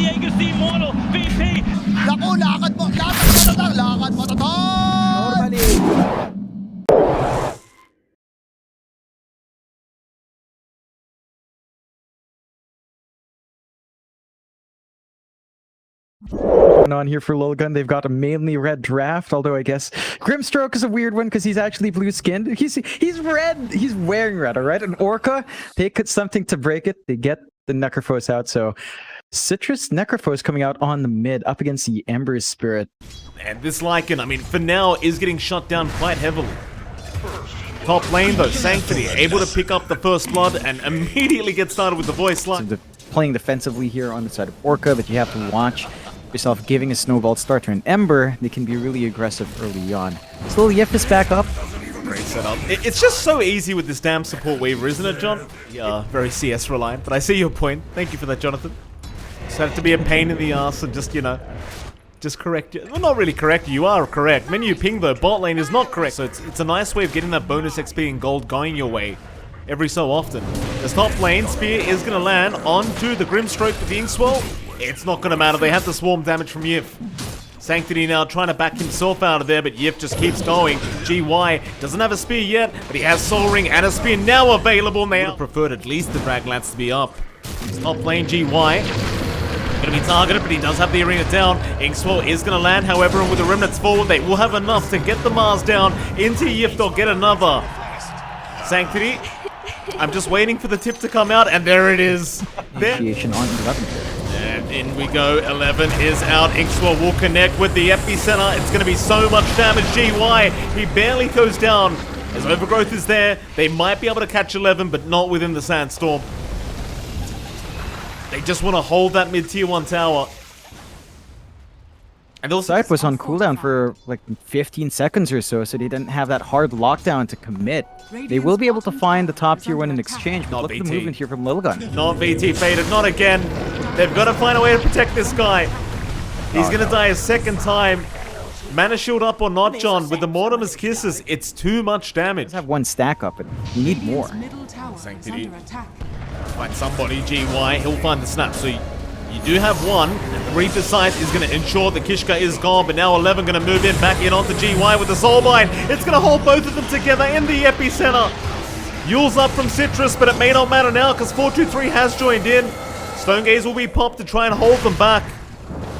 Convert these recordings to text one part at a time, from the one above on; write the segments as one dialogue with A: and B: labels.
A: Diego's the immortal VP.
B: Naku, lakad mo tatang, lakad mo tatang!
C: Normally.
D: On here for Lilgun, they've got a mainly red draft, although I guess Grimstroke is a weird one because he's actually blue skinned. He's red, he's wearing red, alright? And Orca, they cut something to break it, they get the Necrophos out, so Citrus Necrophos coming out on the mid up against the Ember's Spirit.
E: And this Lycan, I mean, for now, is getting shut down quite heavily. Top lane though, Sanctity, able to pick up the first blood and immediately get started with the voice line.
D: So playing defensively here on the side of Orca, but you have to watch yourself giving a snowball start to an Ember. They can be really aggressive early on. Still, Yef is back up.
E: Great setup. It's just so easy with this damn support waiver, isn't it, John? Yeah, very CS reliant, but I see your point. Thank you for that, Jonathan. Just had to be a pain in the ass and just, you know, just correct you. Well, not really correct you, are correct. Menu ping though, bot lane is not correct. So it's a nice way of getting that bonus XP and gold going your way every so often. This top lane, Spear is going to land onto the Grimstroke with the Inkswell. It's not going to matter, they have the swarm damage from Yif. Sanctity now trying to back himself out of there, but Yif just keeps going. GY doesn't have a spear yet, but he has Soul Ring and a spear now available. They would have preferred at least the Drag Lance to be up. Top lane, GY. Gonna be targeted, but he does have the arena down. Inkswell is gonna land, however, and with the remnants forward, they will have enough to get the Mars down into Yif. They'll get another. Sanctity, I'm just waiting for the tip to come out, and there it is.
D: Initiation on 11 here.
E: And in we go, 11 is out. Inkswell will connect with the epicenter. It's going to be so much damage. GY, he barely goes down. As Overgrowth is there, they might be able to catch 11, but not within the Sandstorm. They just want to hold that mid-tier 1 tower. And also,
D: Scythe was on cooldown for like 15 seconds or so, so they didn't have that hard lockdown to commit. They will be able to find the top tier 1 in exchange, but look at the movement here from Lilgun.
E: Not VT faded, not again. They've got to find a way to protect this guy. He's going to die a second time. Mana shield up or not, John, with the Mortimer's Kisses, it's too much damage.
D: Just have one stack up, but you need more.
E: Sanctity. Find somebody, GY, he'll find the snap. So you do have one. Reaper's Scythe is going to ensure that Kishka is gone, but now 11 going to move in, back in onto GY with the Soulbind. It's going to hold both of them together in the epicenter. Yule's up from Citrus, but it may not matter now because 423 has joined in. Stone Gaze will be popped to try and hold them back.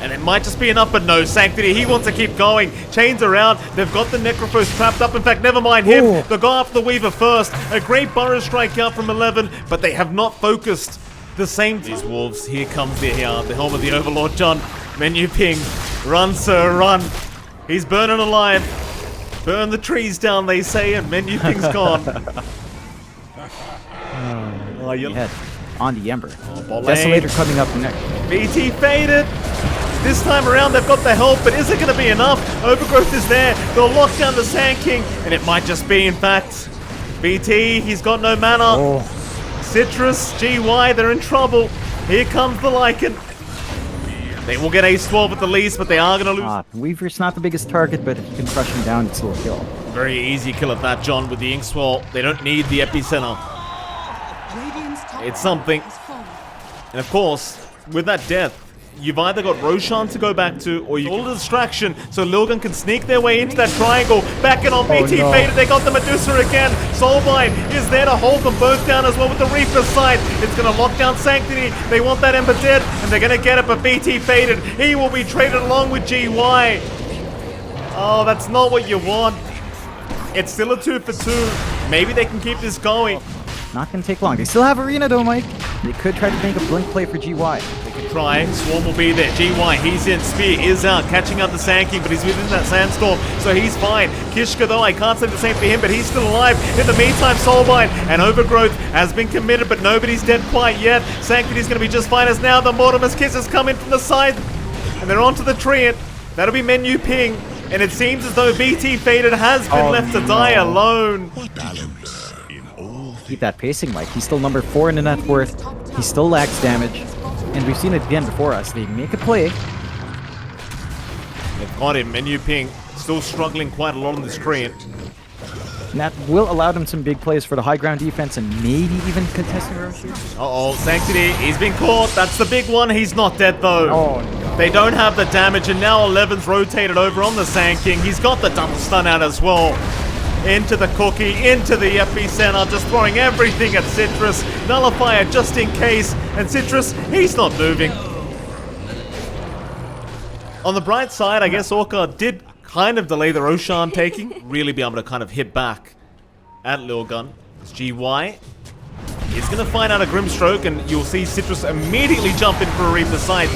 E: And it might just be enough, but no, Sanctity, he wants to keep going. Chains around, they've got the Necrophos trapped up. In fact, never mind him.
D: Ooh. They'll
E: go after the Weaver first. A great Burrow strike out from 11, but they have not focused the same. These wolves, here comes the helm of the Overlord, John. Menu ping, run sir, run. He's burning alive. Burn the trees down, they say, and Menu ping's gone.
D: Yeah, on the Ember.
E: Bot
D: Desolator coming up next.
E: BT faded. This time around, they've got the help, but is it going to be enough? Overgrowth is there. They'll lock down the Sand King, and it might just be, in fact, BT. He's got no mana.
D: Oh.
E: Citrus, GY, they're in trouble. Here comes the Lycan. They will get ace 12 at the least, but they are going to lose.
D: Weaver's not the biggest target, but if you can crush him down, it's still a kill.
E: Very easy kill at that, John, with the Inkswell. They don't need the epicenter. It's something. And of course, with that death, you've either got Roshan to go back to, or you've got a distraction, so Lilgun can sneak their way into that triangle. Back in on BT faded, they got the Medusa again. Soulbind is there to hold them both down as well with the Reaper's side. It's going to lock down Sanctity. They want that Ember dead, and they're going to get it, but BT faded. He will be traded along with GY. Oh, that's not what you want. It's still a 2 for 2. Maybe they can keep this going.
D: Not gonna take long. They still have Arena though, Mike. They could try to make a blink play for GY.
E: They can try. Swarm will be there. GY, he's in. Spear is out, catching out the Sand King, but he's within that Sandstorm, so he's fine. Kishka, though, I can't say the same for him, but he's still alive. In the meantime, Soulbind and Overgrowth has been committed, but nobody's dead quite yet. Sanctity's gonna be just fine as now the Mortimer's Kisses come in from the side, and they're onto the Treant. That'll be Menu ping, and it seems as though BT faded has been left to die alone.
D: Keep that pacing, Mike. He's still number 4 in the net worth. He still lacks damage. And we've seen it again before us. They make a play.
E: They've got him. Menu ping still struggling quite a lot on the screen.
D: And that will allow them some big plays for the high ground defense and maybe even contesting Roshi.
E: Uh-oh, Sanctity, he's been caught. That's the big one. He's not dead, though.
D: Oh, no.
E: They don't have the damage, and now 11's rotated over on the Sand King. He's got the double stun out as well. Into the cookie, into the epicenter, just throwing everything at Citrus. Nullifier just in case, and Citrus, he's not moving. On the bright side, I guess Orca did kind of delay the Roshan taking, really be able to kind of hit back at Lilgun. It's GY. He's going to find out a Grimstroke, and you'll see Citrus immediately jump in for a Reaper Sight.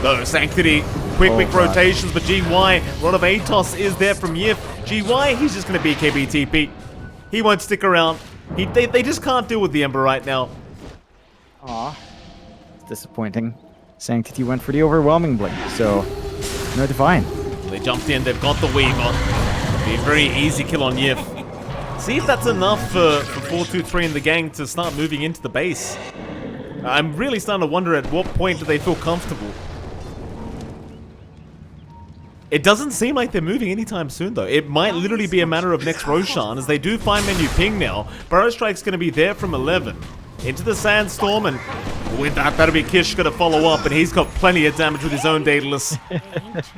E: Though Sanctity, quick rotations, but GY, a lot of ATOS is there from Yif. GY, he's just going to BKB TP. He won't stick around. They just can't deal with the Ember right now.
D: Aw, it's disappointing. Sanctity went for the overwhelming blink, so no Divine.
E: They jumped in, they've got the Weaver. Be a very easy kill on Yif. See if that's enough for 4-2-3 in the gang to start moving into the base. I'm really starting to wonder at what point do they feel comfortable. It doesn't seem like they're moving anytime soon, though. It might literally be a matter of next Roshan, as they do find Menu Ping now. Burrow Strike's going to be there from 11. Into the Sandstorm, and with that, that'll be Kishka to follow up, and he's got plenty of damage with his own Daedalus.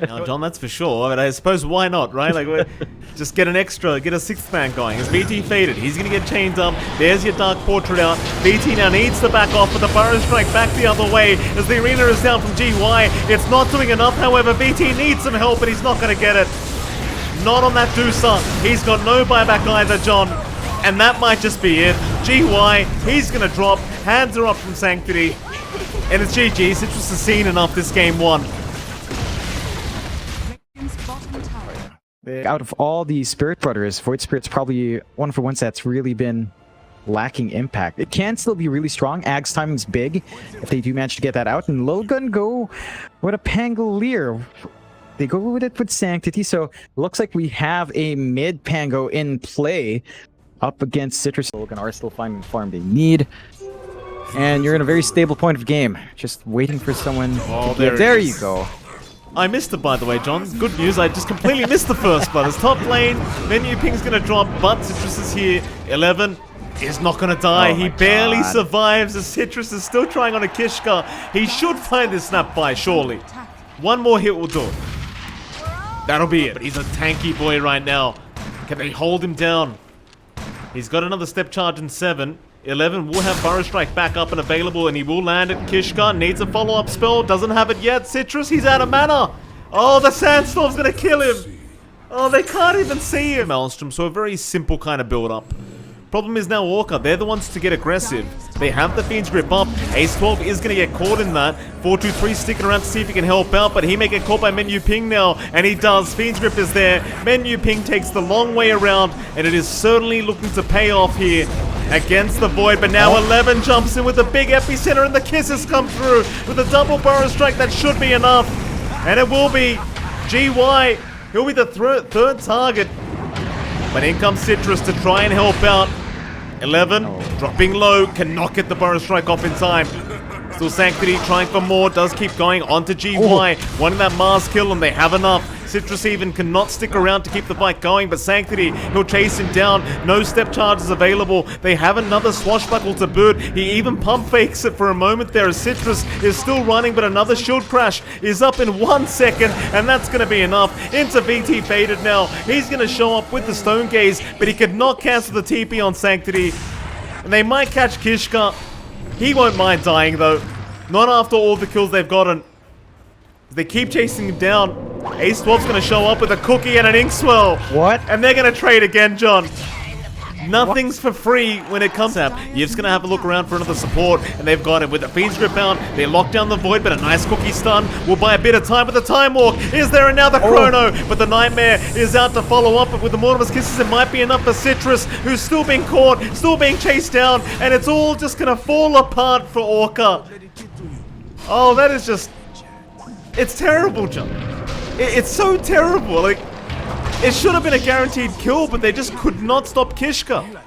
E: Now, John, that's for sure, but I suppose why not, right? Like, just get an extra, get a sixth man going. As BT faded, he's going to get chained up. There's your Dark Portrait out. BT now needs to back off, but the Burrow Strike back the other way, as the arena is down from GY. It's not doing enough, however. BT needs some help, but he's not going to get it. Not on that Doosa. He's got no buyback either, John. And that might just be it. GY, he's going to drop. Hands are up from Sanctity. And it's GG. Citrus has seen enough this game one.
D: Out of all the Spirit Brothers, Void Spirit's probably one of the ones that's really been lacking impact. It can still be really strong. Ag's timing's big if they do manage to get that out. And Lilgun go with a Pangolier. They go with it with Sanctity. So looks like we have a mid Pango in play up against Citrus. Lilgun are still finding the farm they need. And you're in a very stable point of game. Just waiting for someone to get... There you go.
E: I missed it, by the way, John. Good news, I just completely missed the first blood. As top lane, Menu Ping's going to drop, but Citrus is here. 11 is not going to die. He barely survives as Citrus is still trying on a Kishka. He should find this snap by, surely. One more hit will do it. That'll be it. But he's a tanky boy right now. Can they hold him down? He's got another step charge in 7. 11 will have Burrow Strike back up and available, and he will land it. Kishka needs a follow-up spell, doesn't have it yet. Citrus, he's out of mana. Oh, the Sandstorm's gonna kill him. Oh, they can't even see him. Maelstrom, so a very simple kind of build-up. Problem is now Orca, they're the ones to get aggressive. They have the Fiend's Grip up. Ace 12 is going to get caught in that. 4-2-3 sticking around to see if he can help out, but he may get caught by Menu Ping now, and he does. Fiend's Grip is there. Menu Ping takes the long way around, and it is certainly looking to pay off here against the Void, but now 11 jumps in with the big epicenter, and the kisses come through with a double Burrow Strike. That should be enough, and it will be. GY, he'll be the third target, but in comes Citrus to try and help out. 11, dropping low, cannot get the Burrow Strike off in time. Still Sanctity trying for more, does keep going onto GY, wanting that Mars kill, and they have enough. Citrus even cannot stick around to keep the fight going, but Sanctity, he'll chase him down. No step charges available. They have another swashbuckle to boot. He even pump fakes it for a moment there as Citrus is still running, but another shield crash is up in 1 second, and that's going to be enough. Into VT faded now. He's going to show up with the Stone Gaze, but he could not cancel the TP on Sanctity. And they might catch Kishka. He won't mind dying though. Not after all the kills they've gotten. They keep chasing him down. Ace 12's going to show up with a cookie and an Inkswell.
D: What?
E: And they're going to trade again, John. Nothing's for free when it comes up. Yiv's going to have a look around for another support, and they've got it with the Fiend's Grip out. They lock down the Void, but a nice cookie stun will buy a bit of time with the Time Walk. Is there another Chrono? But the Nightmare is out to follow up, but with the Mortimer's Kisses, it might be enough for Citrus, who's still being caught, still being chased down, and it's all just going to fall apart for Orca. Oh, that is just... It's terrible, John. It's so terrible. Like, it should have been a guaranteed kill, but they just could not stop Kishka.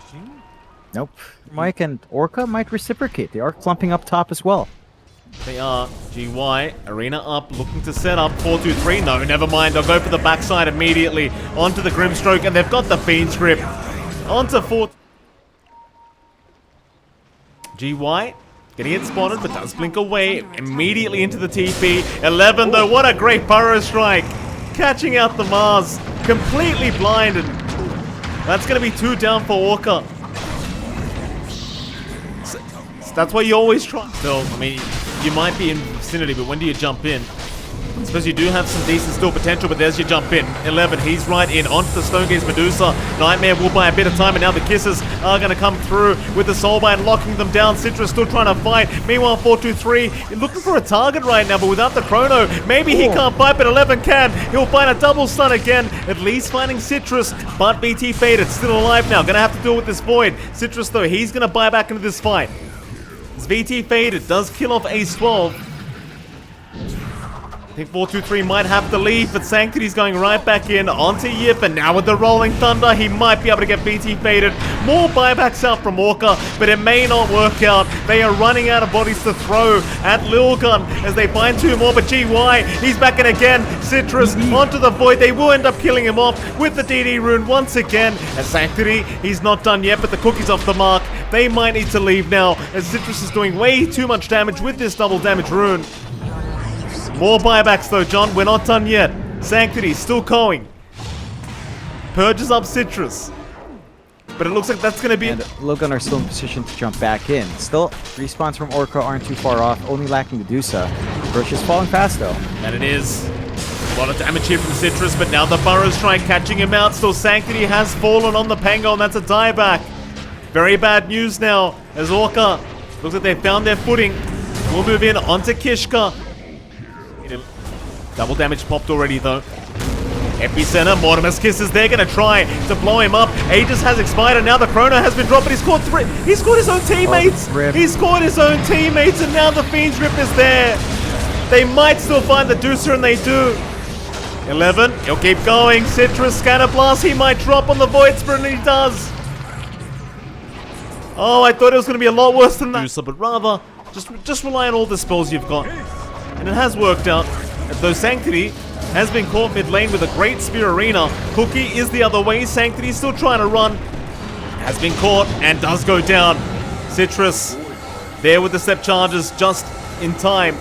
D: Nope. Mike and Orca might reciprocate. They are clumping up top as well.
E: They are. GY, Arena up, looking to set up. 4-2-3. No, never mind. They'll go for the backside immediately. Onto the Grimstroke, and they've got the Fiend's Grip. On to 4. GY getting it spotted, but does blink away immediately into the TP. 11 though, what a great burrow strike. Catching out the Mars, completely blinded. That's going to be 2 down for Orca. So that's why you always try. So, I mean, you might be in vicinity, but when do you jump in? I suppose you do have some decent still potential, but there's your jump in. 11, he's right in onto the Stonegaze Medusa. Nightmare will buy a bit of time, and now the kisses are going to come through with the Soulbind locking them down. Citrus still trying to fight. Meanwhile, 423 looking for a target right now, but without the chrono, maybe he can't fight, but 11 can. He'll find a double stun again, at least finding Citrus, but BT Faded still alive now. Gonna have to deal with this Void. Citrus, though, he's gonna buy back into this fight. As BT Faded does kill off Ace 12. I think 423 might have to leave, but Sanctity's going right back in onto Yip, and now with the Rolling Thunder, he might be able to get BT Faded. More buybacks out from Orca, but it may not work out. They are running out of bodies to throw at Lilgun as they find 2 more, but GY, he's back in again. Citrus onto the Void. They will end up killing him off with the DD rune once again. As Sanctity, he's not done yet, but the cookie's off the mark. They might need to leave now, as Citrus is doing way too much damage with this double damage rune. More buybacks though, John. We're not done yet. Sanctity still going. Purges up Citrus. But it looks like that's going to be...
D: And Lilgun are still in position to jump back in. Still, respawns from Orca aren't too far off, only lacking Medusa. Burst is falling fast though.
E: And it is. A lot of damage here from Citrus, but now the Burrow Strike catching him out. Still, Sanctity has fallen on the Pango, and that's a dieback. Very bad news now, as Orca looks like they found their footing. We'll move in onto Kishka. Double damage popped already though. Epicenter, Mortimer's Kisses, they're gonna try to blow him up. Aegis has expired and now the chrono has been dropped, but he's scored 3. He scored his own teammates! He scored his own teammates, and now the Fiend's Rip is there. They might still find the Deucer, and they do. 11, he'll keep going. Citrus, Scatter Blast, he might drop on the Void Spirit, and he does. Oh, I thought it was gonna be a lot worse than that. Deucer, but rather, just rely on all the spells you've got. And it has worked out. Though Sanctity has been caught mid lane with a great Spear Arena. Cookie is the other way. Sanctity still trying to run. Has been caught and does go down. Citrus there with the step charges just in time.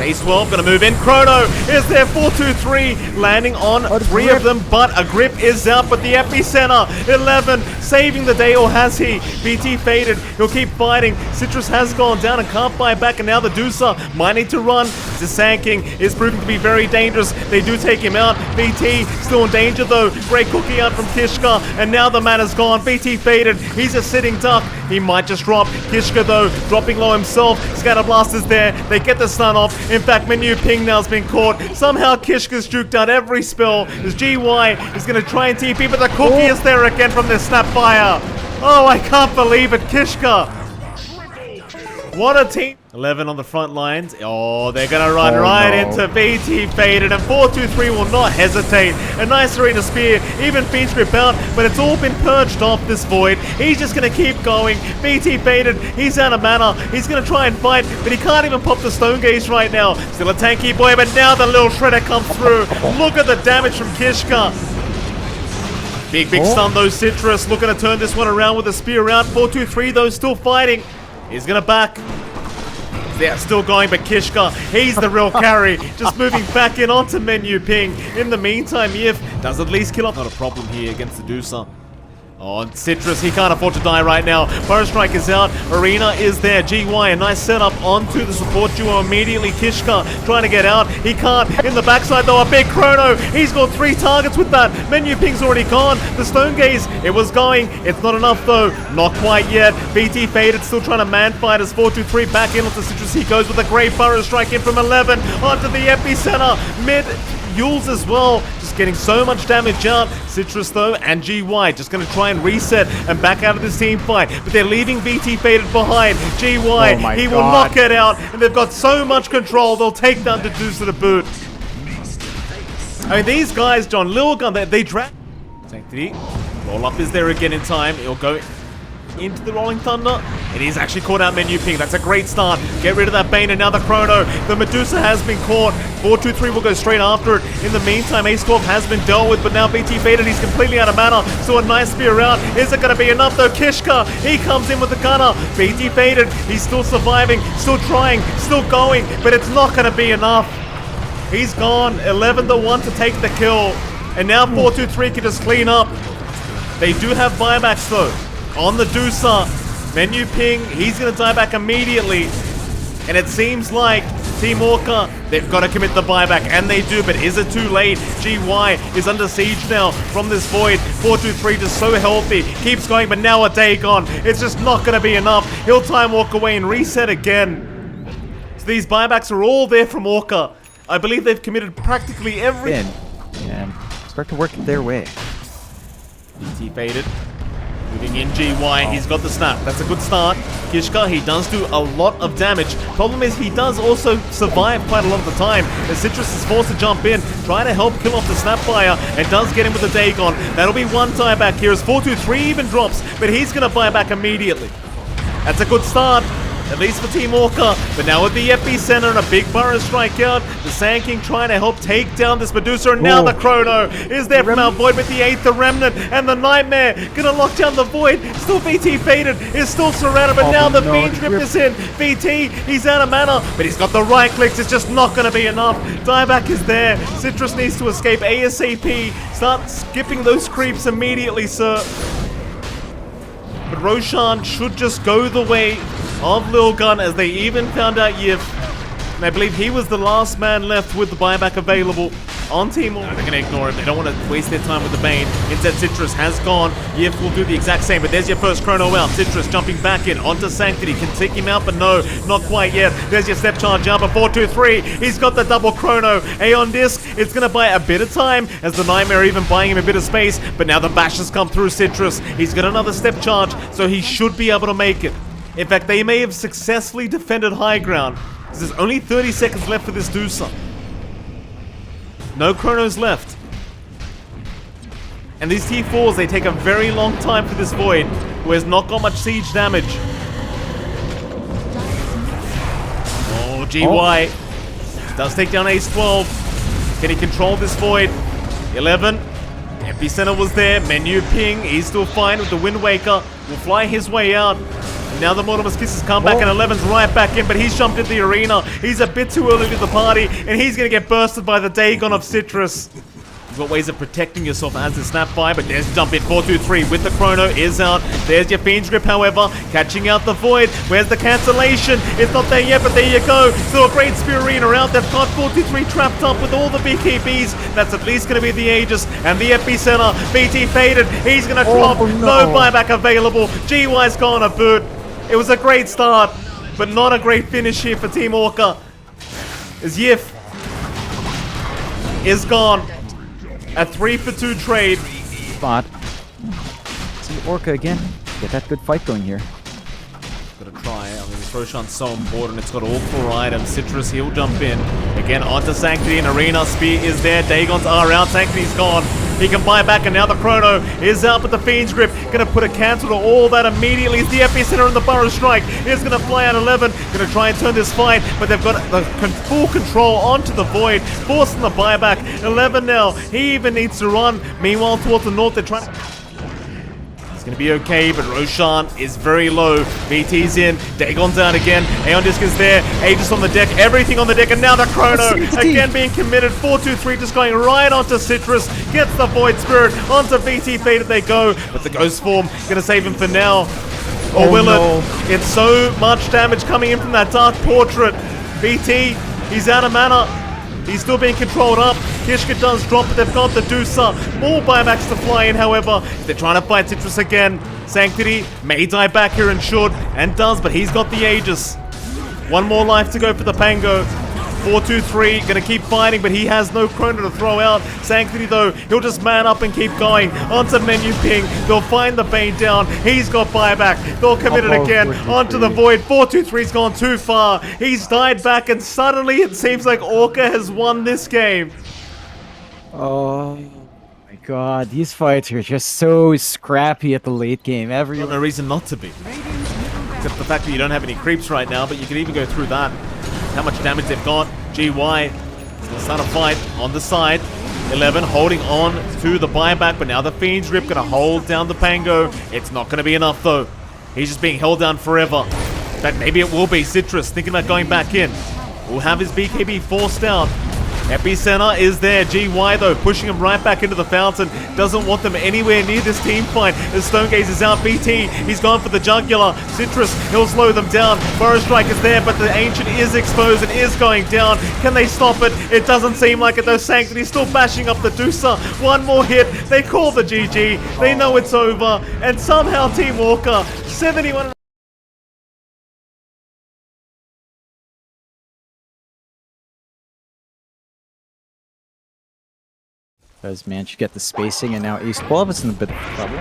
E: Ace 12 gonna move in. Chrono is there. 423 landing on 3 of them, but a grip is out. But the Epicenter 11 saving the day, or has he? BT Faded. He'll keep fighting. Citrus has gone down and can't buy back, and now the Deucer might need to run. This Sanking is proving to be very dangerous. They do take him out. BT still in danger though. Great cookie out from Kishka, and now the man is gone. BT Faded. He's a sitting duck. He might just drop. Kishka though dropping low himself. Scatterblast is there. They get the stun off. In fact, Menu Ping now's been caught. Somehow Kishka's juked out every spell. As GY is going to try and TP, but the cookie is there again from their Snapfire. Oh, I can't believe it, Kishka. What a team. 11 on the front lines. Oh, they're going to run into BT Faded, and 423 will not hesitate. A nice arena spear, even Fiend's Grip out, but it's all been purged off this Void. He's just going to keep going. BT Faded, he's out of mana. He's going to try and fight, but he can't even pop the Stone Gaze right now. Still a tanky boy, but now the little shredder comes through. Look at the damage from Kishka. Big stun though, Citrus looking to turn this one around with a spear out. 423 though, still fighting. He's going to back. They're still going, but Kishka, he's the real carry. Just moving back in onto Menu Ping. In the meantime, Yif does at least kill off. Not a problem here against the Deucer. Oh, and Citrus, he can't afford to die right now. Burrow Strike is out. Arena is there. GY, a nice setup onto the support duo immediately. Kishka trying to get out. He can't. In the backside, though, a big chrono. He's got 3 targets with that. Menu Ping's already gone. The Stone Gaze, it was going. It's not enough, though. Not quite yet. BT Faded still trying to man fight as 423 back in onto Citrus. He goes with a great Burrow Strike in from 11 onto the Epicenter. Mid Yules as well, just getting so much damage out. Citrus though and GY just going to try and reset and back out of this team fight, but they're leaving BT Faded behind. GY, he will knock it out, and they've got so much control, they'll take down the Deuce to the boot. I mean, these guys, John, Lilgun, they drag. Sanctity, roll up is there again in time. He'll go into the Rolling Thunder. And he's actually caught out Menu Ping. That's a great start. Get rid of that Bane, and now the Chrono. The Medusa has been caught. 4-2-3 will go straight after it. In the meantime, Ace 12 has been dealt with, but now BT faded. He's completely out of mana. So a nice spear around. Is it going to be enough though? Kishka, he comes in with the gunner. BT faded. He's still surviving, still trying, still going, but it's not going to be enough. He's gone. 11-1 to take the kill. And now 4-2-3 can just clean up. They do have buybacks though. On the Dusa. Menu Ping, he's going to die back immediately. And it seems like Team Orca, they've got to commit the buyback, and they do, but is it too late? GY is under siege now from this void. 4-2-3 just so healthy, keeps going, but now a day gone. It's just not going to be enough. He'll time walk away and reset again. So these buybacks are all there from Orca. I believe they've committed practically every...
D: And start to work their way.
E: BT faded. Moving in GY, he's got the snap. That's a good start. Kishka, he does do a lot of damage. Problem is, he does also survive quite a lot of the time. The Citrus is forced to jump in, try to help kill off the Snapfire, and does get him with the Dagon. That'll be one tie back here as 4-2-3 even drops, but he's going to buy back immediately. That's a good start. At least for Team Orca, but now with the epicenter and a big burrow strike out, the Sand King trying to help take down this Medusa, and now the Chrono is there from our Void with the 8th, the Remnant, and the Nightmare, gonna lock down the Void. Still VT faded, is still surrounded, but now the Fiend Grip is in. VT, he's out of mana, but he's got the right clicks, it's just not gonna be enough. Dieback is there, Citrus needs to escape ASAP, start skipping those creeps immediately, sir. But Roshan should just go the way of Lilgun, as they even found out Yif. And I believe he was the last man left with the buyback available on Team Orca. They're going to ignore him. They don't want to waste their time with the Bane. Instead, Citrus has gone. Yif will do the exact same, but there's your first Chrono out. Citrus jumping back in onto Sanctity. Can take him out, but no, not quite yet. There's your step charge jumper. 4-2-3. He's got the double Chrono. Aeon Disc. It's going to buy a bit of time, as the Nightmare even buying him a bit of space. But now the bash has come through Citrus. He's got another step charge, so he should be able to make it. In fact, they may have successfully defended high ground. There's only 30 seconds left for this Dusa. No Chronos left. And these T4s, they take a very long time for this Void, who has not got much siege damage. Oh, GY. Does take down Ace 12. Can he control this Void? 11. Epicenter was there. Menu Ping. He's still fine with the Wind Waker. Will fly his way out. Now the Mortimer's Kisses come back, and 11's right back in, but he's jumped into the arena. He's a bit too early to the party, and he's going to get bursted by the Dagon of Citrus. You've got ways of protecting yourself as the Snapfire, but there's jump in. 4-2-3 with the Chrono is out. There's your Fiend's Grip, however, catching out the Void. Where's the cancellation? It's not there yet, but there you go. Still a great Spear Arena out. They've got 4-2-3 trapped up with all the BKBs. That's at least going to be the Aegis and the Epicenter. BT faded. He's going to drop. No buyback available. GY's gone a boot. It was a great start, but not a great finish here for Team Orca. As Yif is gone. A 3-for-2 trade.
D: Spot. See Orca again. Get that good fight going here.
E: Gotta try. I mean, this Roshan's so important. It's got all 4 items. Citrus, he'll jump in. Again, onto Sanctity and Arena. Spear is there. Dagons are out. Sanctity's gone. He can buy back, and now the Chrono is out with the Fiend's Grip. Gonna put a cancel to all that immediately. It's the Epicenter and the Burrow Strike. Is gonna fly out 11. Gonna try and turn this fight, but they've got the full control onto the Void, forcing the buyback. 11 now. He even needs to run. Meanwhile, towards the north, they're trying to... It's going to be okay, but Roshan is very low. BT's in. Dagon's out again. Aeon Disc is there. Aegis on the deck. Everything on the deck. And now the Chrono again being committed. 4-2-3 just going right onto Citrus. Gets the Void Spirit. Onto BT Faded they go. But the Ghost Form going to save him for now. Or will it? It's so much damage coming in from that Dark Portrait. BT, he's out of mana. He's still being controlled up. Kishka does drop, but they've got the Dusa. More buybacks to fly in, however. They're trying to fight Citrus again. Sanctity may die back here and should, and does, but he's got the Aegis. One more life to go for the Pango. 4-2-3, gonna keep fighting, but he has no Chrono to throw out. Sanctity, though, he'll just man up and keep going. Onto Menu Ping. They'll find the Bane down. He's got buyback. They'll commit it again. Onto the Void. 4-2-3's gone too far. He's died back, and suddenly it seems like Orca has won this game.
D: Oh my god, these fights are just so scrappy at the late game.
E: Got no reason not to be. Except the fact that you don't have any creeps right now, but you can even go through that. How much damage they've got. GY is going to start a fight on the side. 11 holding on to the buyback, but now the Fiend's Rip going to hold down the Pango. It's not going to be enough though. He's just being held down forever. In fact, maybe it will be. Citrus thinking about going back in. Will have his BKB forced out. Epicenter is there. GY though pushing him right back into the fountain. Doesn't want them anywhere near this team fight. As Stonegaze is out. BT, he's gone for the jugular. Citrus, he'll slow them down. Burrow Strike is there, but the Ancient is exposed and is going down. Can they stop it? It doesn't seem like it though. Sanctity still bashing up the Deucer. One more hit. They call the GG. They know it's over. And somehow Team Orca, 71...
D: Does manage to get the spacing, and now Ace 12 is in a bit of trouble.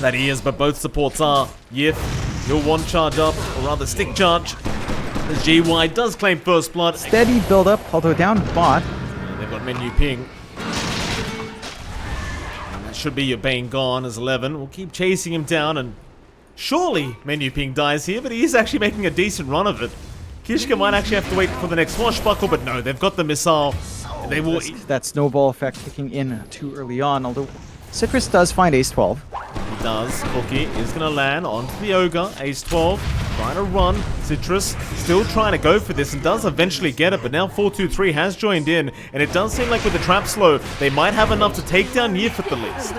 E: That he is, but both supports are. Yif, he'll one charge up, or rather stick charge. The GY does claim first blood.
D: Steady build up, although down bot.
E: They've got Menu Ping. And that should be your Bane gone as 11. We'll keep chasing him down, and surely Menu Ping dies here, but he is actually making a decent run of it. Kishka might actually have to wait for the next swashbuckle, but no, they've got the missile. They will
D: that snowball effect kicking in too early on, although Citrus does find Ace 12.
E: He does. Cookie is going to land onto the Ogre. Ace 12 trying to run. Citrus still trying to go for this and does eventually get it, but now 4-2-3 has joined in, and it does seem like with the trap slow, they might have enough to take down Yif at the least.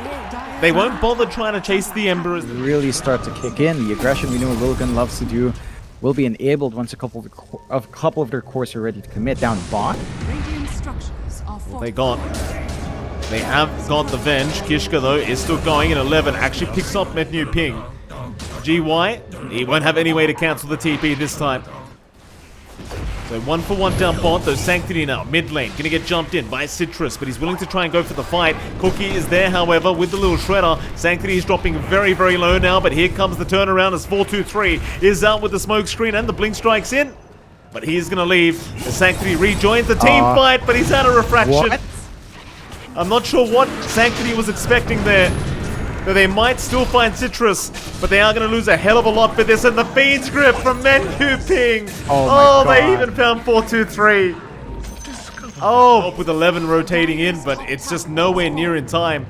E: They won't bother trying to chase the Embers.
D: Really start to kick in. The aggression we know Lilgun loves to do will be enabled once a couple of their cores are ready to commit. Down bot.
E: What they got? They have got the Venge. Kishka, though, is still going, and 11 actually picks up Menu Ping. GY, he won't have any way to cancel the TP this time. So 1-for-1 down bot, though Sanctity now, mid lane, gonna get jumped in by Citrus, but he's willing to try and go for the fight. Cookie is there, however, with the little shredder. Sanctity is dropping very, very low now, but here comes the turnaround as 4-2-3 is out with the smoke screen, and the blink strikes in. But he is going to leave. The Sanctity rejoins the team fight, but he's out of refraction.
D: What?
E: I'm not sure what Sanctity was expecting there. Though they might still find Citrus, but they are going to lose a hell of a lot for this. And the Fiend's Grip from Menu Ping. Oh, they even found 4-2-3. Oh, with 11 rotating in, but it's just nowhere near in time.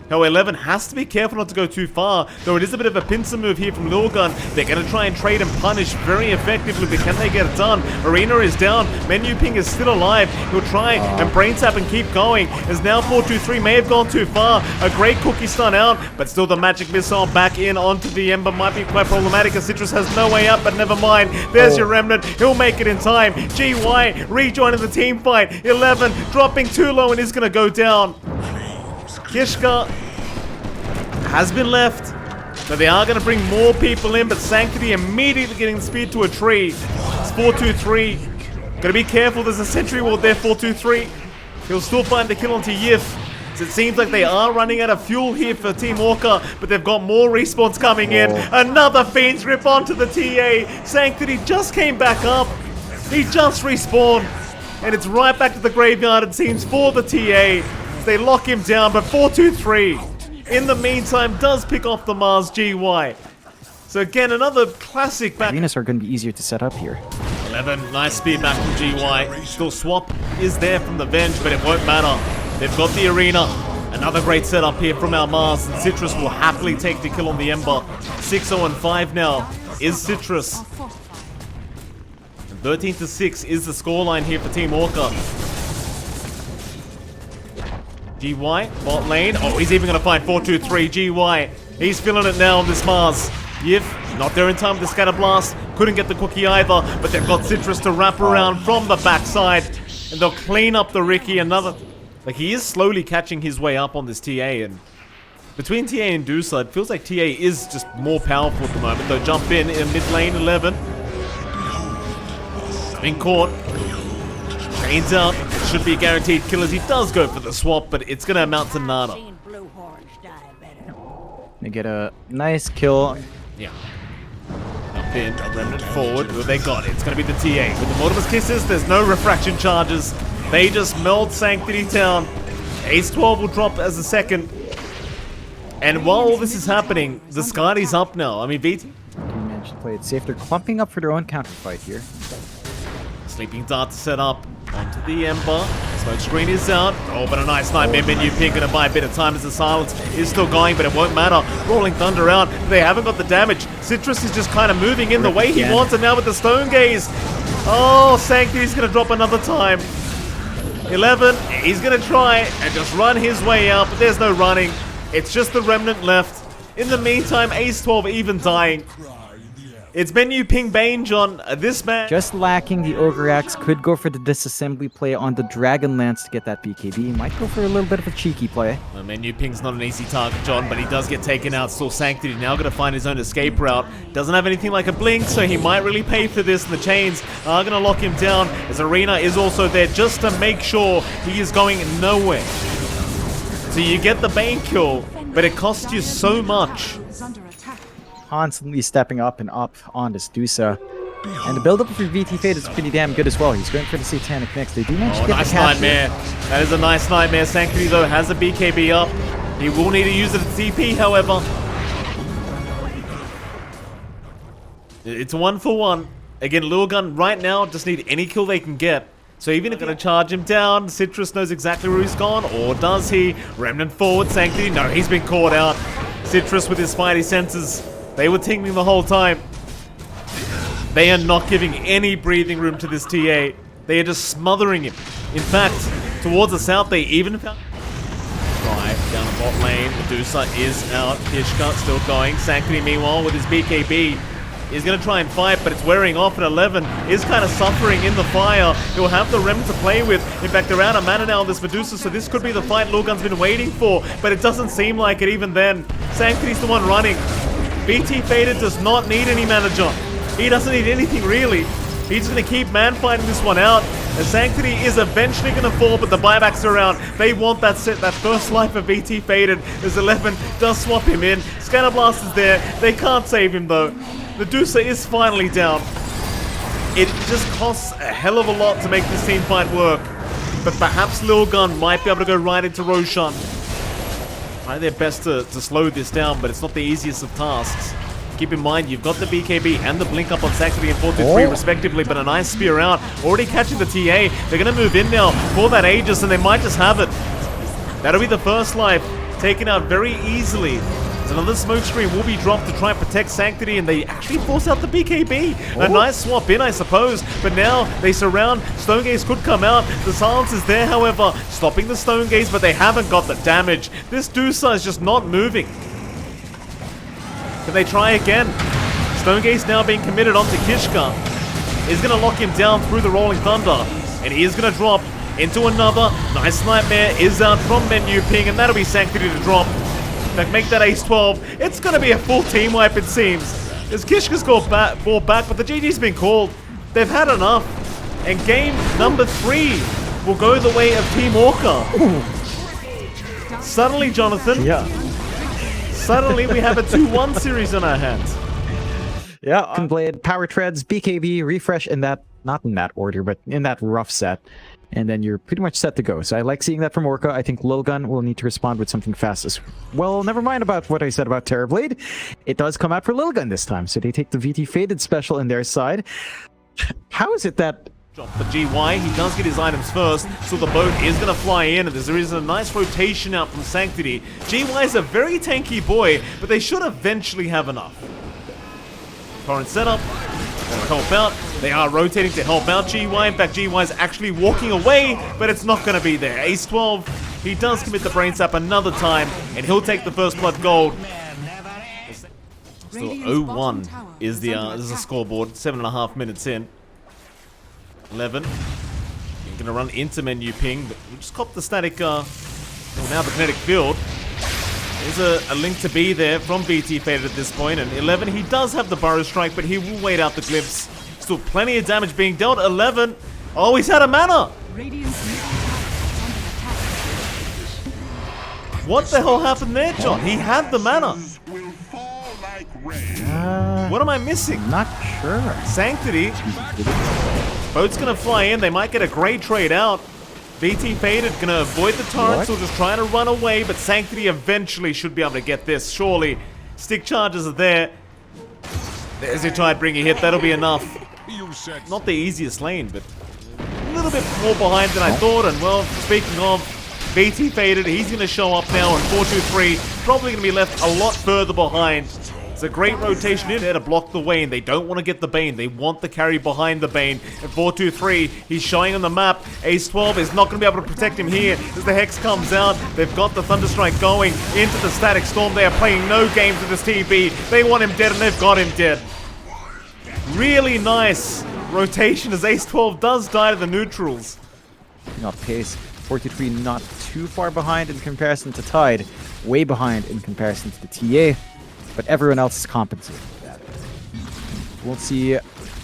E: Now 11 has to be careful not to go too far, though it is a bit of a pincer move here from Lilgun. They're going to try and trade and punish very effectively, but can they get it done? Arena is down, Menu Ping is still alive. He'll try and brain tap and keep going, as now 4-2-3 may have gone too far. A great cookie stun out, but still the magic missile back in onto the Ember might be quite problematic, as Citrus has no way up, but never mind. There's your Remnant, he'll make it in time. GY rejoining the team fight. 11 dropping too low and is going to go down. Kishka has been left, but they are going to bring more people in, but Sanctity immediately getting the speed to a tree. It's 4-2-3. Gotta be careful, there's a sentry ward there, 4-2-3. He'll still find the kill onto Yif. So it seems like they are running out of fuel here for Team Orca, but they've got more respawns coming in. Another Fiend's Grip onto the TA. Sanctity just came back up. He just respawned, and it's right back to the graveyard, it seems, for the TA. They lock him down, but 4-2-3 in the meantime does pick off the Mars GY. So again, another classic back.
D: Arenas are going to be easier to set up here.
E: 11, nice speed back from GY. Still swap is there from the Venge, but it won't matter. They've got the Arena. Another great setup here from our Mars, and Citrus will happily take the kill on the Ember. 6-0-5 now is Citrus. 13-6 is the scoreline here for Team Orca. GY, bot lane. Oh, he's even going to find 4-2-3. GY, he's feeling it now on this Mars. Yif, not there in time with the Scatter Blast. Couldn't get the cookie either, but they've got Citrus to wrap around from the backside. And they'll clean up the Ricky. Another... Like, he is slowly catching his way up on this TA. And between TA and Dusa, it feels like TA is just more powerful at the moment. They'll jump in mid lane, 11. Been caught. Chains out. Should be guaranteed killers. He does go for the swap, but it's going to amount to nada.
D: They get a nice kill.
E: Yeah. Jump in, a Remnant forward. Who they got? It's going to be the TA. With the Mortimer's Kisses, there's no refraction charges. They just meld Sanctity down. Ace 12 will drop as a second. And while all this is happening, the Skadi's up now. I mean, VT.
D: You mentioned play it safe. They're clumping up for their own counterfight here.
E: Sleeping Dart to set up onto the Ember. Smoke screen is out. Oh, but a nice nightmare menu ping. Gonna buy a bit of time as the silence is still going, but it won't matter. Rolling Thunder out. They haven't got the damage. Citrus is just kind of moving in the way he wants, and now with the Stone Gaze. Oh, Sanctity's gonna drop another time. 11, he's gonna try and just run his way out, but there's no running. It's just the Remnant left. In the meantime, Ace 12 even dying. It's menu ping Bane, John. This man
D: Just lacking the Ogre Axe. Could go for the disassembly play on the Dragon Lance to get that BKB. Might go for a little bit of a cheeky play.
E: Well, menu ping's not an easy target, John, but he does get taken out. Still Sanctity now going to find his own escape route. Doesn't have anything like a blink, so he might really pay for this. And the chains are going to lock him down, as Arena is also there just to make sure he is going nowhere. So you get the Bane kill, but it costs you so much.
D: Constantly stepping up and up on this Dusa. And the build-up for VT Fade is pretty damn good as well. He's going for the Satanic Mix. They do manage to get
E: nice
D: the capture.
E: nightmare. That is a nice nightmare. Sanctity, though, has a BKB up. He will need to use it at TP, however. It's 1-for-1. Again, Lilgun right now just need any kill they can get. So even if they're going to charge him down, Citrus knows exactly where he's gone, or does he? Remnant forward, Sanctity. No, he's been caught out. Citrus with his spidey senses. They were tingling the whole time. They are not giving any breathing room to this TA. They are just smothering him. In fact, towards the south, they even found... Drive down the bot lane. Medusa is out. Kishka still going. Sanctity, meanwhile, with his BKB, is going to try and fight, but it's wearing off at 11. Is kind of suffering in the fire. He'll have the Remnant to play with. In fact, they're out of mana now on this Medusa, so this could be the fight Lilgun's been waiting for, but it doesn't seem like it even then. Sanctity's the one running. BT Faded does not need any mana jump. He doesn't need anything really. He's just going to keep man-fighting this one out. And Sanctity is eventually going to fall, but the buybacks are around. They want that set, that first life of BT Faded. As 11 does swap him in. Scanner Blast is there. They can't save him though. Medusa is finally down. It just costs a hell of a lot to make this team fight work. But perhaps Lilgun might be able to go right into Roshan. Try their best to slow this down, but it's not the easiest of tasks. Keep in mind, you've got the BKB and the blink up on Sanctity and 4-3 respectively, but a nice spear out. Already catching the TA. They're going to move in now for that Aegis, and they might just have it. That'll be the first life, taken out very easily. So another smoke screen will be dropped to try and protect Sanctity, and they actually force out the BKB. A nice swap in, I suppose, but now they surround. Stone Gaze could come out. The silence is there, however, stopping the Stone Gaze, but they haven't got the damage. This Dusa is just not moving. Can they try again? Stone Gaze now being committed onto Kishka. Is going to lock him down through the Rolling Thunder, and he is going to drop into another. Nice Nightmare is out from menu ping, and that'll be Sanctity to drop. Make that Ace 12. It's going to be a full team wipe, it seems. As Kishka's brought back, but the GG's been called. They've had enough. And game number 3 will go the way of Team Orca. Suddenly, Jonathan.
D: Yeah.
E: Suddenly, we have a 2-1 series on our hands.
D: Yeah. Blade, Power Treads, BKB, Refresh in that, not in that order, but in that rough set. And then you're pretty much set to go. So I like seeing that from Orca. I think Lilgun will need to respond with something fast as well. Never mind about what I said about Terrorblade. It does come out for Lilgun this time. So they take the VT Faded special in their side. How is it that...
E: Drop the GY, he does get his items first, so the boat is going to fly in, and there is a nice rotation out from Sanctity. GY is a very tanky boy, but they should eventually have enough. Current setup. Help out. They are rotating to help out GY. In fact, GY is actually walking away, but it's not going to be there. Ace 12, he does commit the brain sap another time, and he'll take the first blood gold. Still 0-1 is the scoreboard. 7.5 minutes in. 11. You're going to run into menu ping, but we'll just cop the static, now the kinetic field. There's a link to be there from BT Faded at this point, and 11, he does have the Burrow Strike, but he will wait out the glyphs. Still plenty of damage being dealt. 11, oh, he's out of mana! What the hell happened there, John? He had the mana. What am I missing?
D: Not sure.
E: Sanctity. Boat's gonna fly in. They might get a great trade out. BT Faded gonna avoid the torrents or just trying to run away, but Sanctity eventually should be able to get this, surely. Stick charges are there. There's a tide bring a hit, that'll be enough. Not the easiest lane, but a little bit more behind than I thought. And well, speaking of BT Faded, he's gonna show up now, and 423 probably gonna be left a lot further behind. It's a great rotation in there to block the Vayne. They don't want to get the Bane. They want the carry behind the Bane. And 423, he's showing on the map. Ace 12 is not going to be able to protect him here as the Hex comes out. They've got the Thunderstrike going into the Static Storm. They are playing no games with this TB. They want him dead, and they've got him dead. Really nice rotation as Ace 12 does die to the neutrals.
D: Not pace. 43 not too far behind in comparison to Tide. Way behind in comparison to the TA. But everyone else is compensating for that. We'll see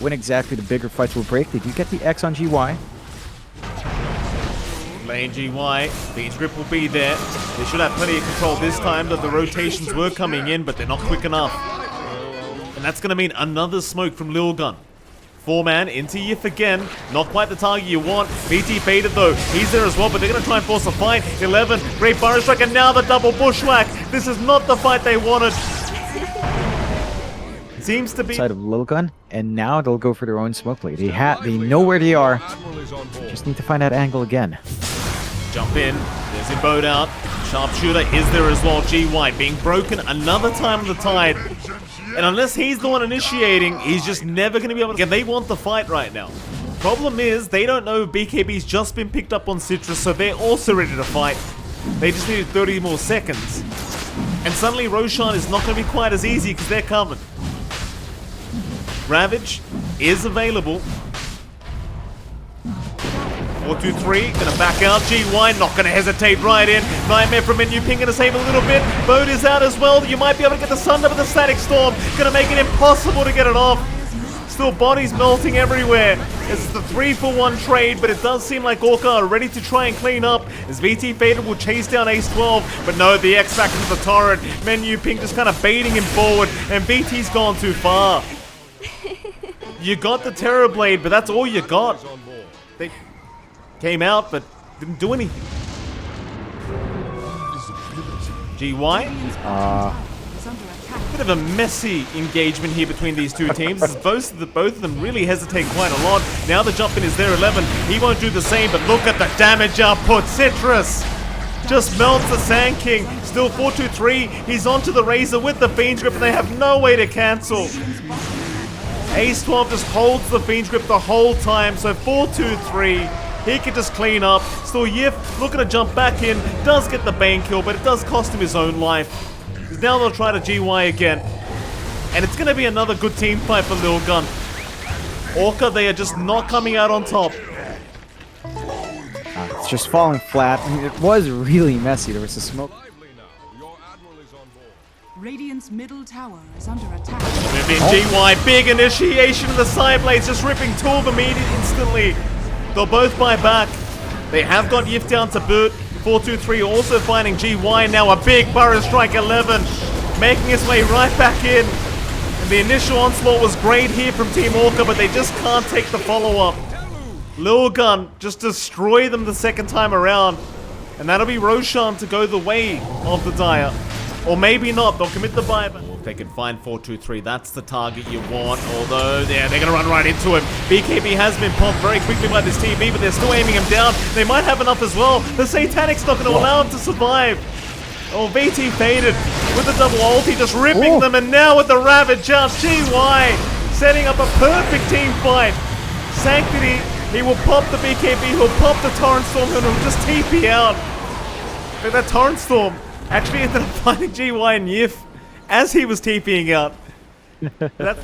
D: when exactly the bigger fights will break. They do get the X on GY.
E: Lane GY, Bean's Grip will be there. They should have plenty of control this time, though the rotations were coming in, but they're not quick enough. And that's going to mean another smoke from Lilgun. 4-man into Yif again. Not quite the target you want. BT Faded though. He's there as well, but they're going to try and force a fight. 11. Great Burrow Strike, and now the double bushwhack. This is not the fight they wanted. Seems to be
D: side of Lilgun, and now they'll go for their own smoke play. They know where they are. Just need to find that angle again.
E: Jump in. There's him bowed out. Sharpshooter is there as well. GY being broken another time on the Tide. And unless he's the one initiating, he's just never going to be able to... Again, they want the fight right now. Problem is, they don't know BKB's just been picked up on Citrus, so they're also ready to fight. They just needed 30 more seconds. And suddenly Roshan is not going to be quite as easy because they're coming. Ravage is available. 423, gonna back out. GY not gonna hesitate right in. Nightmare from Menu Ping gonna save a little bit. Boat is out as well. You might be able to get the Sunder with the Static Storm. Gonna make it impossible to get it off. Still bodies melting everywhere. This is the 3-for-1 trade, but it does seem like Orca are ready to try and clean up as VT Faded will chase down Ace 12, but no, the X back into the turret. Menu Ping just kind of baiting him forward, and VT's gone too far. You got the Terrorblade, but that's all you got. They came out, but didn't do anything. GY? Bit of a messy engagement here between these two teams, as both of them really hesitate quite a lot. Now the jump in is there, 11. He won't do the same, but look at the damage output. Citrus just melts the Sand King. Still 423. He's onto the Razor with the Fiend's Grip, and they have no way to cancel. Ace 12 just holds the Fiend's Grip the whole time, so 423. He can just clean up. Still Yif looking to jump back in. Does get the Bane kill, but it does cost him his own life. Now they'll try to GY again. And it's going to be another good team fight for Lilgun. Orca, they are just not coming out on top.
D: It's just falling flat. I mean, it was really messy. There was a smoke.
C: Radiant's middle tower is under attack.
E: GY, big initiation of the side blades, just ripping two of them instantly. They'll both buy back. They have got Yif down to boot. 423 also finding GY, now a big Burrow Strike 11, making his way right back in. And the initial onslaught was great here from Team Orca, but they just can't take the follow-up. Lilgun just destroy them the second time around. And that'll be Roshan to go the way of the Dire. Or maybe not, they'll commit the buyback. If they can find 423, that's the target you want. Although, yeah, they're going to run right into him. BKB has been popped very quickly by this TB, but they're still aiming him down. They might have enough as well. The Satanic's not going to allow him to survive. Oh, VT Faded with the double ulti, just ripping them. And now with the Ravage out, GY setting up a perfect team fight. Sanctity, he will pop the BKB, he'll pop the Torrent Storm, and he'll just TP out. But that Torrent Storm actually ended up finding GY and Yif as he was TPing out. There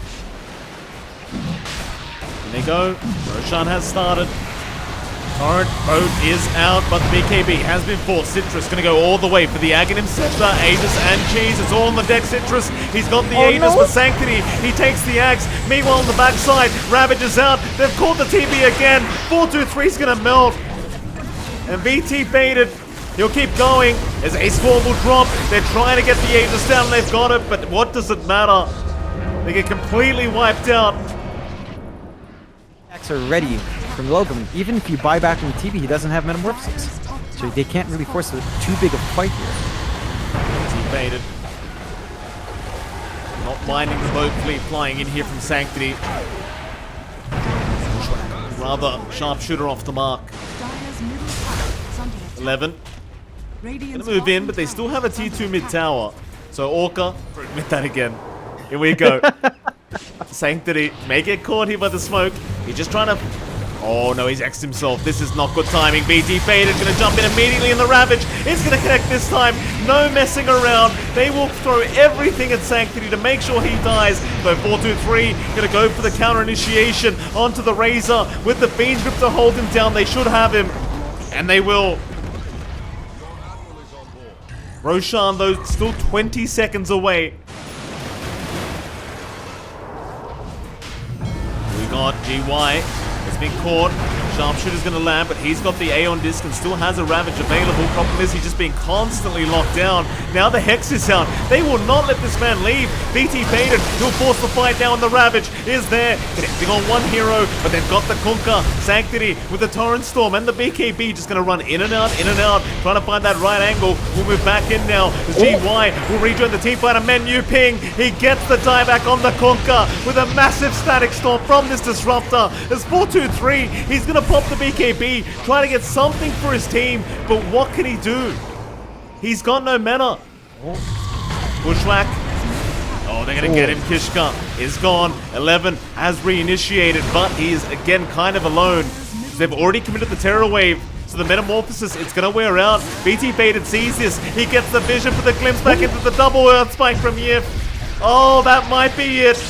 E: they go. Roshan has started. Torrent boat is out, but the BKB has been forced. Citrus going to go all the way for the Aghanim Scepter, Aegis and Cheese. It's all on the deck, Citrus. He's got the Aegis with Sanctity. He takes the Axe. Meanwhile, on the backside, Ravage is out. They've caught the TB again. 423 is going to melt. And VT Faded. He'll keep going as Ace 4 will drop. They're trying to get the Aegis down. They've got it, but what does it matter? They get completely wiped out.
D: Are ready from Lilgun. Even if you buy back from the TV, he doesn't have Metamorphosis. So they can't really force too big of a fight here.
E: Baited. Not minding the boat fleet flying in here from Sanctity. Rather sharpshooter off the mark.
C: Dire's middle tower is under attack.
E: 11. Gonna
C: Radiant's
E: move in,
C: bottom
E: but they
C: tower
E: still have a
C: is under
E: T2 mid
C: attack.
E: tower. So Orca, admit that again. Here we go. Sanctity may get caught here by the smoke. He's just trying to... Oh no, he's X'd himself. This is not good timing. BT Faded gonna jump in immediately in the Ravage. It's gonna connect this time. No messing around. They will throw everything at Sanctity to make sure he dies. So 4-2-3 gonna go for the counter initiation onto the Razor with the Fiend's Grip to hold him down. They should have him. And they will. Roshan, though, still 20 seconds away. We got GY. Has been caught. Sharpshooter's gonna land, but he's got the Aeon disc and still has a Ravage available. Problem is he's just being constantly locked down. Now the Hex is out. They will not let this man leave. BT Faded, he'll force the fight down. The Ravage is there. Connecting on one hero, but they've got the Kunkka. Sanctity with the Torrent Storm and the BKB just gonna run in and out, trying to find that right angle. We'll move back in now. As GY will rejoin the team fight. A Menu Ping. He gets the dieback on the Kunkka with a massive static storm from this Disruptor. As 4-2-3, he's gonna pop the BKB, trying to get something for his team, but what can he do? He's got no mana. Bushwhack. Oh, they're gonna get him. Kishka is gone. 11 has reinitiated, but he is again kind of alone. They've already committed the Terror Wave. So the Metamorphosis, it's gonna wear out. BT Faded sees this. He gets the vision for the glimpse back into the double Earth Spike from Yif. Oh, that might be it.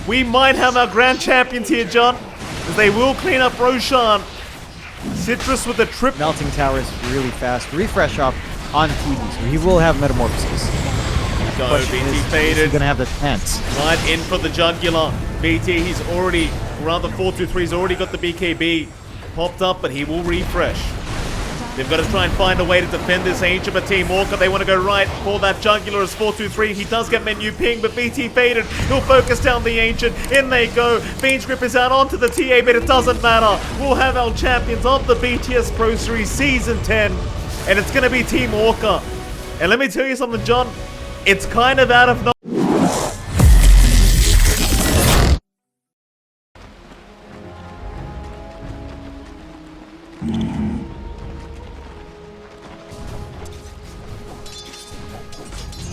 E: We might have our grand champions here, John. As they will clean up Roshan. Citrus with a trip.
D: Melting Tower is really fast. Refresh up on TV, so he will have Metamorphosis.
E: Go,
D: Question
E: BT
D: is
E: Faded.
D: he gonna have the Tents?
E: Right in for the jugular. BT, he's already, rather 4-2-3's already got the BKB popped up, but he will refresh. They've got to try and find a way to defend this Ancient, but Team Orca, they want to go right for that jugular as 4-2-3. He does get Menu Ping, but BT Faded, he'll focus down the Ancient. In they go. Fiend's Grip is out onto the TA, but it doesn't matter. We'll have our champions of the BTS Pro Series Season 10, and it's going to be Team Orca. And let me tell you something, John. It's kind of out of nowhere.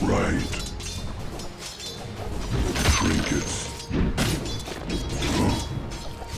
F: Right.